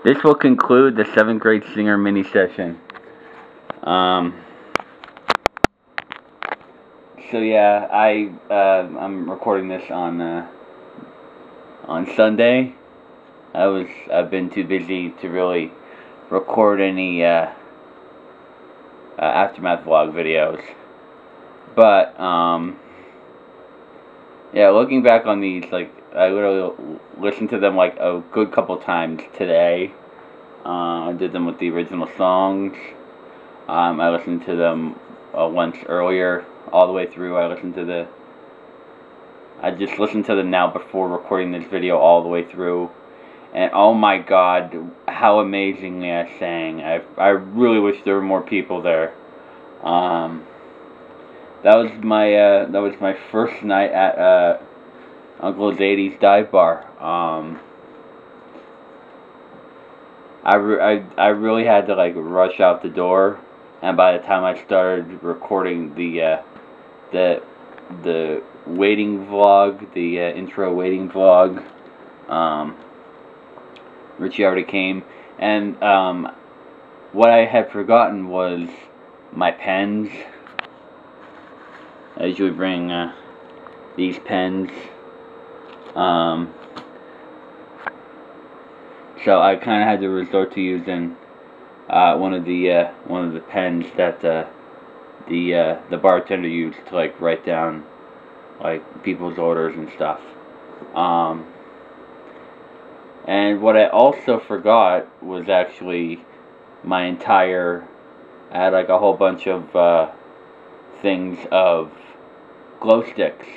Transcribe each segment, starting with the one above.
This will conclude the 7th grade singer mini session. So yeah, I'm recording this on Sunday. I've been too busy to really record any aftermath vlog videos. But yeah, looking back on these, like, I literally listened to them like a good couple times today. I did them with the original songs. I listened to them once earlier, all the way through. I just listened to them now before recording this video all the way through. And oh my god, how amazingly I sang. I really wish there were more people there. That was my first night at Uncle Zadie's dive bar. I really had to like rush out the door, and by the time I started recording the waiting vlog, the intro waiting vlog, Richie already came, and what I had forgotten was my pens. I usually bring these pens. So I kind of had to resort to using one of the pens that the bartender used to like write down like people's orders and stuff. And what I also forgot was actually my entire. I had like a whole bunch of things of glow sticks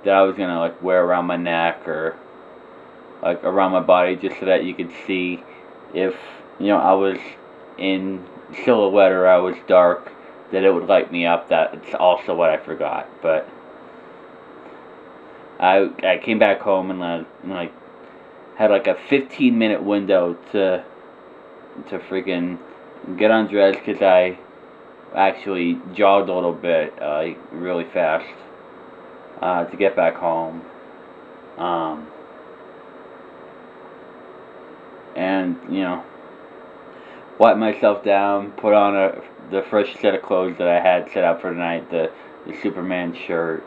that I was gonna like wear around my neck or like around my body, just so that you could see if I was in silhouette or I was dark, that it would light me up. That's also what I forgot. But I came back home and like had like a 15-minute window to freaking get undressed, because I actually jogged a little bit, really fast, to get back home. And wipe myself down, put on the fresh set of clothes that I had set out for tonight, the Superman shirt,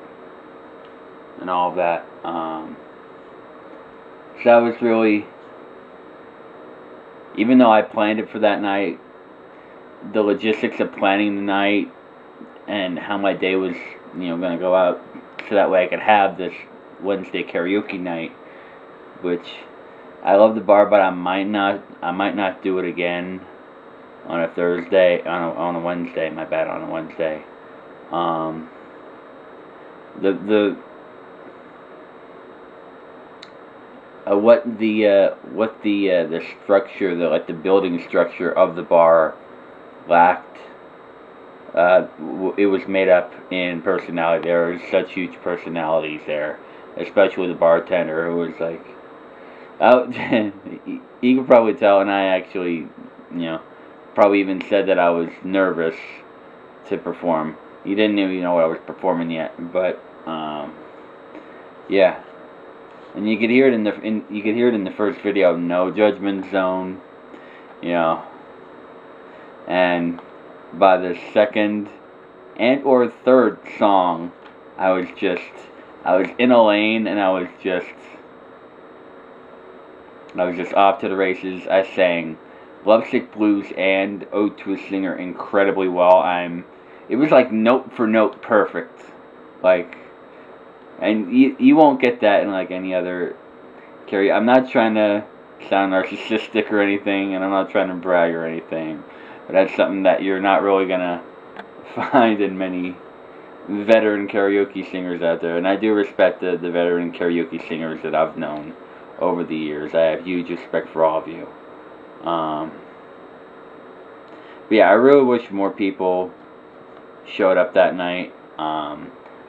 and all of that. So that was really, even though I planned it for that night, the logistics of planning the night and how my day was, going to go out, so that way I could have this Wednesday karaoke night, which I love the bar, but I might not do it again on a Thursday, on a Wednesday. My bad, on a Wednesday. What the structure, the building structure of the bar lacked. It was made up in personality. There were such huge personalities there, especially the bartender, who was like, you could probably tell, and I actually, probably even said that I was nervous to perform. You didn't even know what I was performing yet, but yeah. And you could hear it in the first video, No Judgment Zone, and by the second and or third song, I was in a lane, and I was just off to the races. I sang Lovesick Blues and Ode to a Singer incredibly well. It was like note for note perfect, like. And you won't get that in like any other karaoke. I'm not trying to sound narcissistic or anything, and I'm not trying to brag or anything, but that's something that you're not really gonna find in many veteran karaoke singers out there. And I do respect the veteran karaoke singers that I've known over the years. I have huge respect for all of you. But yeah, I really wish more people showed up that night.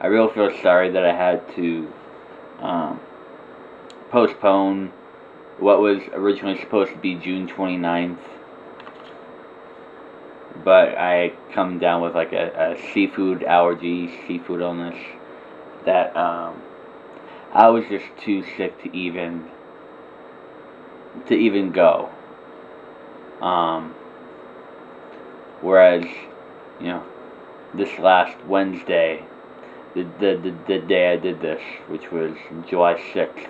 I really feel sorry that I had to postpone what was originally supposed to be June 29th. But I come down with like a seafood allergy, seafood illness, that I was just too sick to even go. Um, Whereas, you know, this last Wednesday, the day I did this, which was July 6th,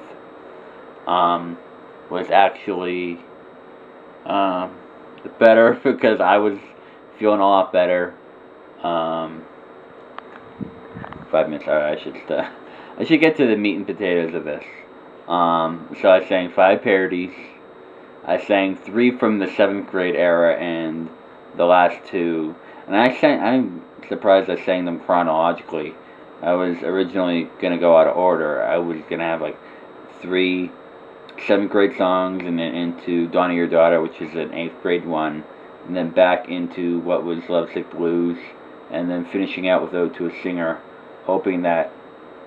was actually um, better because I was feeling a lot better. 5 minutes. Alright, I should get to the meat and potatoes of this. So I sang 5 parodies. I sang 3 from the 7th grade era and the last 2. And I'm surprised I sang them chronologically. I was originally gonna go out of order. I was gonna have like 3 7th grade songs, and then into Dawn of Your Daughter, which is an 8th grade one, and then back into what was Lovesick Blues, and then finishing out with Ode to a Singer, hoping that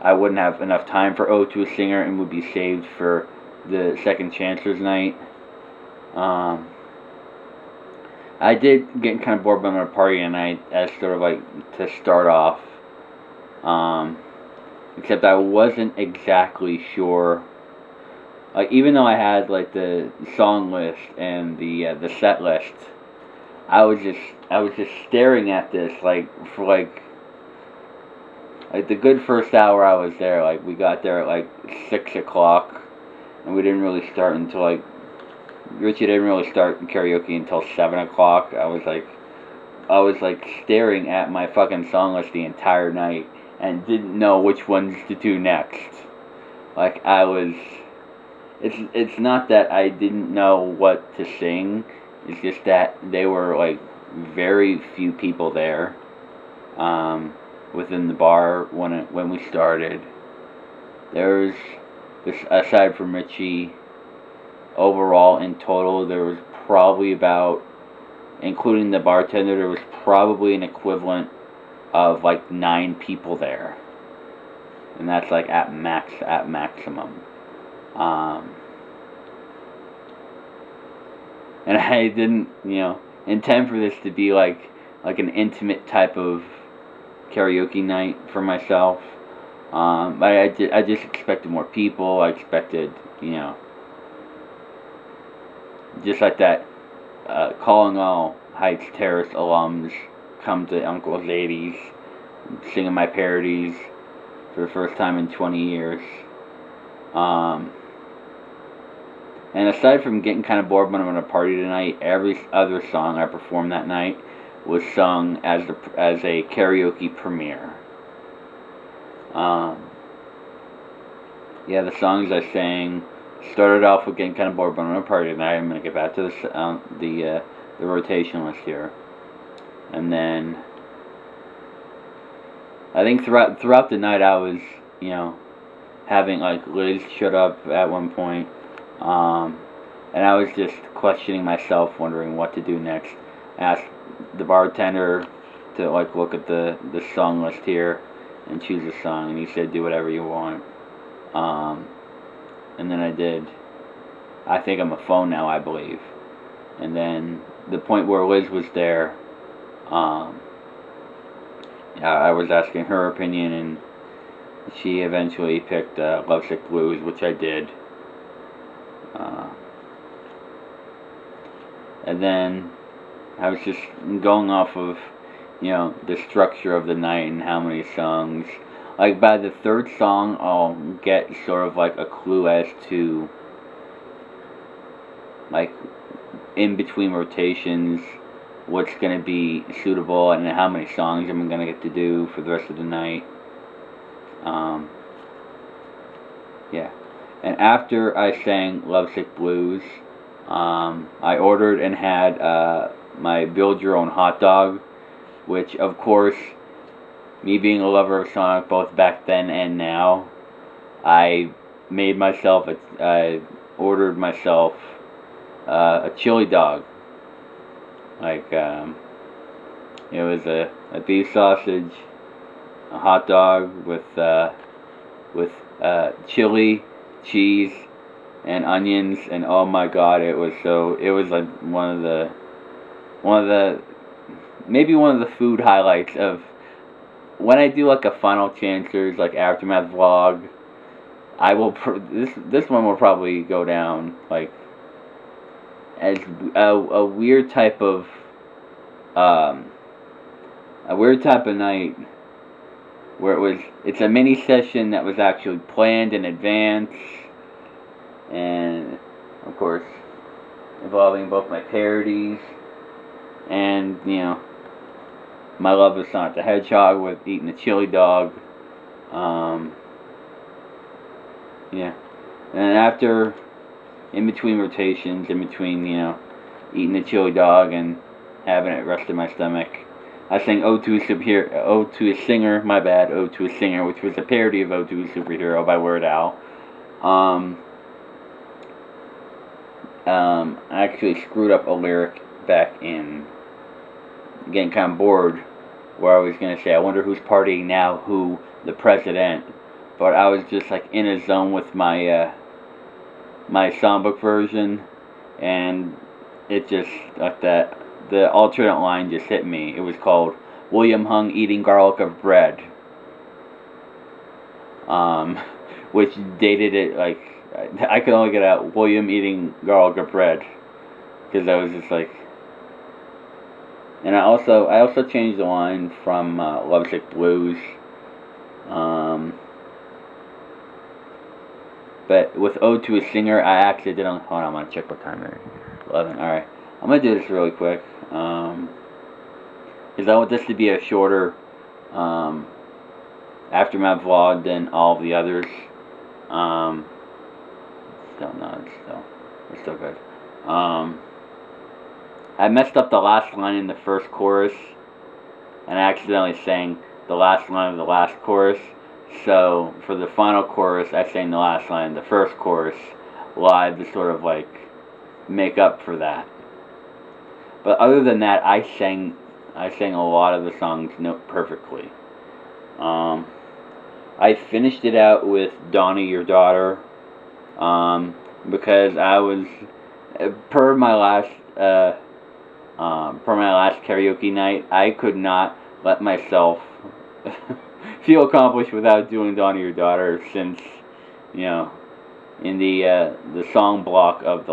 I wouldn't have enough time for Ode to a Singer and would be saved for the Second Chancers night. I did get kind of bored by my party tonight as sort of like to start off, except I wasn't exactly sure. Like, even though I had like the song list and the set list, I was just staring at this like for like the good first hour I was there. Like, we got there at like 6 o'clock, and we didn't really start until like Richie didn't really start karaoke until 7 o'clock. I was like staring at my fucking song list the entire night and didn't know which ones to do next. Like, I was. It's not that I didn't know what to sing. It's just that there were like very few people there, within the bar when we started. There's aside from Richie, overall in total there was probably about, including the bartender, there was probably an equivalent of like 9 people there, and that's like at maximum. And I didn't, intend for this to be like an intimate type of karaoke night for myself. But I just expected more people. I expected, just like that, calling all Heights Terrace alums come to Uncle Zadie's, singing my parodies for the first time in 20 years. And aside from getting kind of bored when I'm at a party tonight, every other song I performed that night was sung as a karaoke premiere. The songs I sang started off with getting kind of bored when I'm at a party tonight. I'm gonna get back to the rotation list here, and then I think throughout the night I was, having like Liz shut up at one point. And I was just questioning myself, wondering what to do next. I asked the bartender to like look at the song list here and choose a song, and he said, "Do whatever you want." And then I did. I think I'm a phone now, I believe. And then the point where Liz was there, I was asking her opinion, and she eventually picked Lovesick Blues, which I did. And then I was just going off of, the structure of the night and how many songs. Like, by the 3rd song, I'll get sort of like a clue as to, like, in between rotations, what's going to be suitable and how many songs I'm going to get to do for the rest of the night. And after I sang Lovesick Blues, I ordered and had my Build Your Own hot dog, which, of course, me being a lover of Sonic both back then and now, I ordered myself a chili dog. Like, it was a beef sausage, a hot dog with chili, cheese, and onions, and oh my god, it was like maybe one of the food highlights of when I do like a Final Chancers like Aftermath vlog. I will this one will probably go down like as a weird type of um, night where it's a mini session that was actually planned in advance, and of course involving both my parodies and my love of Sonic the Hedgehog with eating the chili dog. Um, yeah, and after, in between rotations, in between eating the chili dog and having it rest in my stomach, I sang "Ode to a Superhero," "Ode to a Singer," my bad, "Ode to a Singer," which was a parody of "Ode to a Superhero" by Weird Al. I actually screwed up a lyric back in, getting kind of bored, where I was gonna say, "I wonder who's partying now, who, the president," but I was just like in a zone with my my songbook version, and it just like that. The alternate line just hit me. It was called "William Hung Eating Garlic of Bread," um, which dated it like I could only get out William eating garlic of bread because I was just like. And I also changed the line from Lovesick Blues. But with "Ode to a Singer," I actually didn't. Hold on, I'm gonna check what time it is. 11. All right, I'm gonna do this really quick. Because I want this to be a shorter aftermath vlog than all of the others. It's still good. I messed up the last line in the first chorus, and I accidentally sang the last line of the last chorus. So for the final chorus, I sang the last line of the first chorus live to sort of like make up for that. But other than that, I sang a lot of the songs perfectly. I finished it out with "Donnie, Your Daughter," because I was per my last karaoke night, I could not let myself feel accomplished without doing "Donnie, Your Daughter," since in the song block of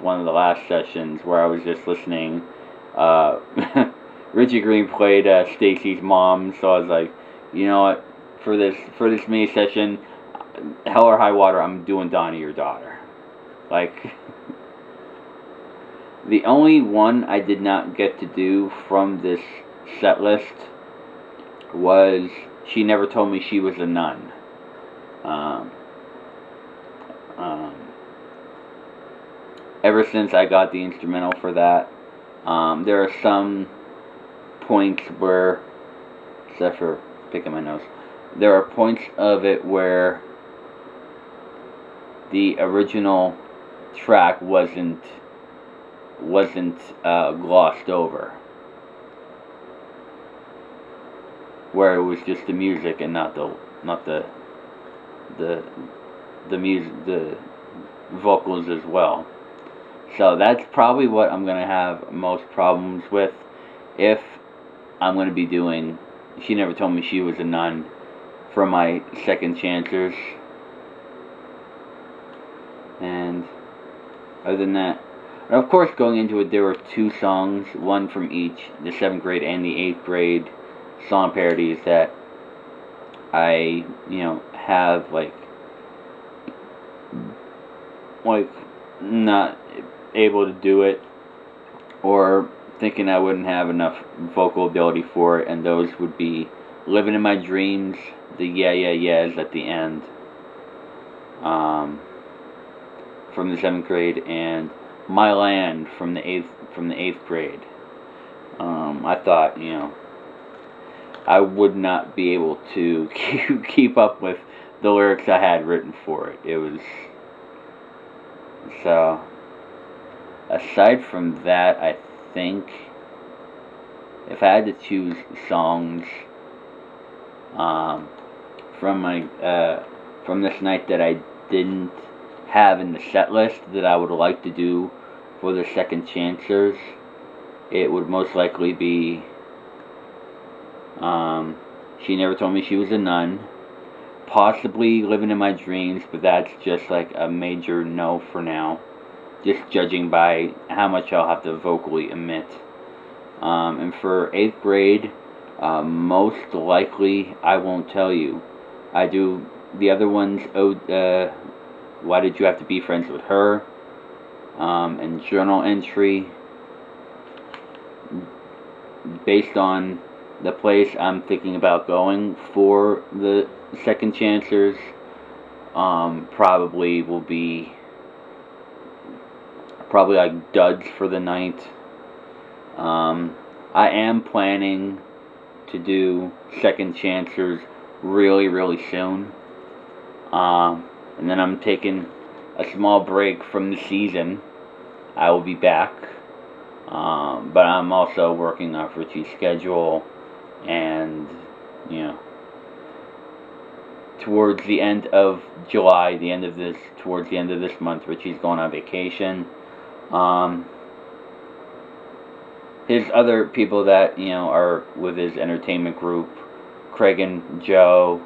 one of the last sessions where I was just listening, Richie Green played Stacy's mom, so I was like, you know what, for this mini session, hell or high water, I'm doing "Donnie, Your Daughter." Like, the only one I did not get to do from this set list was "She Never Told Me She Was a Nun." Ever since I got the instrumental for that, there are some points where, except for picking my nose, there are points of it where the original track wasn't glossed over, where it was just the music and not the music, the vocals as well. So that's probably what I'm gonna have most problems with if I'm gonna be doing "She Never Told Me She Was a Nun" for my second chancers. And other than that, and of course, going into it, there were two songs, one from each, the 7th grade and the 8th grade song parodies that I, have like not able to do it, or thinking I wouldn't have enough vocal ability for it, and those would be "Living in My Dreams," the "Yeah Yeah Yeahs" at the end, from the 7th grade, and "My Land" from the 8th grade. I thought, I would not be able to keep up with the lyrics I had written for it. It was so. Aside from that, I think if I had to choose songs from this night that I didn't have in the set list that I would like to do for the second chancers, it would most likely be "She Never Told Me She Was a Nun," possibly "Living in My Dreams," but that's just like a major no for now, just judging by how much I'll have to vocally emit. And for 8th grade, most likely I won't tell you. I do the other ones. Why did you have to be friends with her? And journal entry based on the place I'm thinking about going for the second chancers. Probably will be like duds for the night. I am planning to do second chancers really soon. And then I'm taking a small break from the season. I will be back. But I'm also working off Richie's schedule, and, you know, towards the end of July, towards the end of this month, Richie's going on vacation. His other people that, you know, are with his entertainment group, Craig and Joe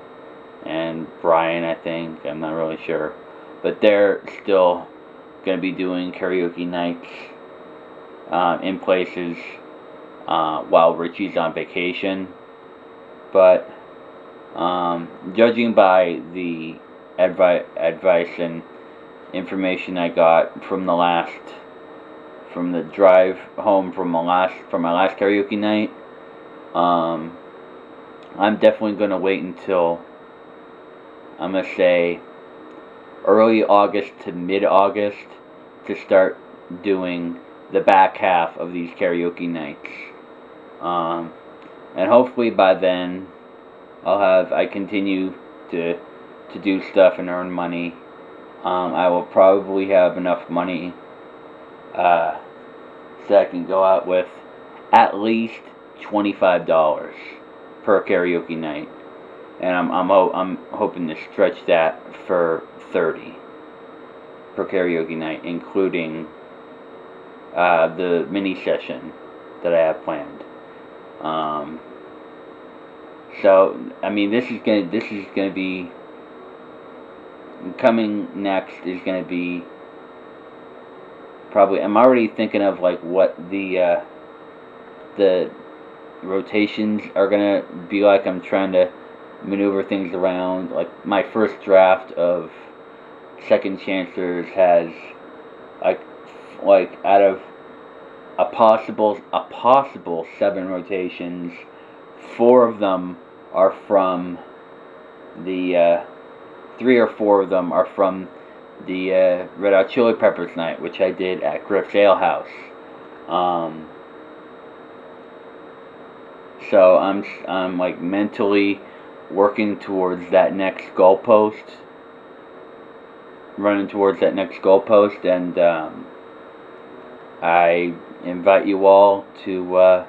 and Brian, I think, I'm not really sure, but they're still going to be doing karaoke nights in places while Richie's on vacation. But judging by the advice and information I got from the drive home from my last karaoke night, I'm definitely going to wait until, I'm going to say, early August to mid-August to start doing the back half of these karaoke nights. And hopefully by then I continue to do stuff and earn money. I will probably have enough money so I can go out with at least $25 per karaoke night, and I'm hoping to stretch that for $30 per karaoke night, including the mini session that I have planned. So I mean, this is gonna be coming next. Is gonna be probably. I'm already thinking of like what the rotations are gonna be like. I'm trying to maneuver things around. Like my first draft of second chancers has like out of a possible 7 rotations, 4 of them are from the 3 or 4 of them are from the Red Hot Chili Peppers night, which I did at Griff's Ale House. So I'm like mentally working towards that next goalpost, and I invite you all to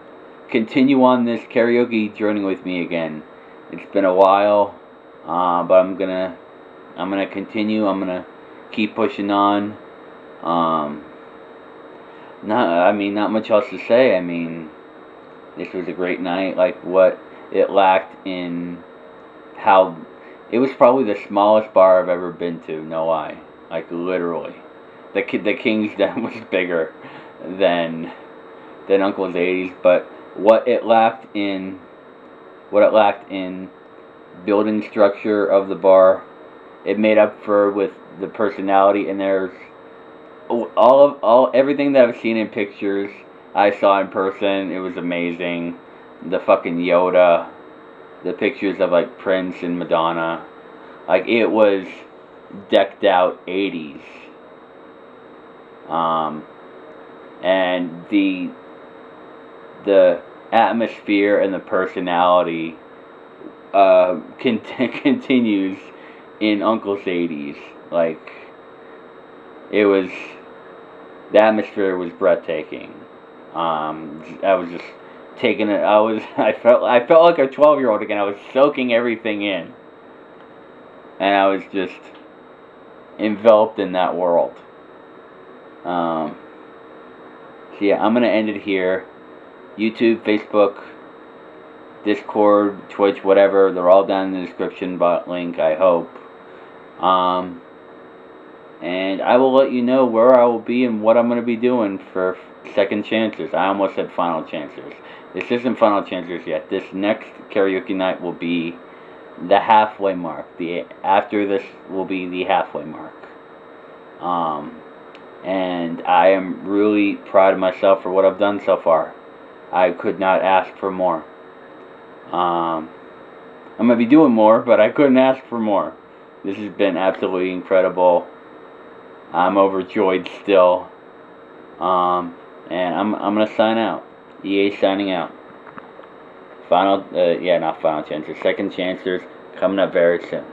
continue on this karaoke journey with me again. It's been a while, but I'm gonna continue. I'm gonna keep pushing on. Not much else to say. I mean, this was a great night. Like what it lacked in how it was probably the smallest bar I've ever been to. No lie, like literally, the King's Den was bigger than Uncle's 80s, but what it lacked in building structure of the bar, it made up for with the personality. And there's everything that I've seen in pictures, I saw in person. It was amazing. The fucking Yoda, the pictures of like Prince and Madonna, like it was decked out 80s. And the atmosphere and the personality continues in Uncle's 80s. Like the atmosphere was breathtaking. I was just taking it. I felt like a 12-year-old again. I was soaking everything in, and I was just enveloped in that world. So yeah, I'm gonna end it here. YouTube, Facebook, Discord, Twitch, whatever, they're all down in the description link, I hope. and I will let you know where I will be and what I'm going to be doing for second chances. I almost said final chances. This isn't final chances yet. This next karaoke night will be the halfway mark. After this will be the halfway mark. And I am really proud of myself for what I've done so far. I could not ask for more. I'm gonna be doing more, but I couldn't ask for more. This has been absolutely incredible. I'm overjoyed still. And I'm gonna sign out. EA signing out. Not final chances. Second chances coming up very soon.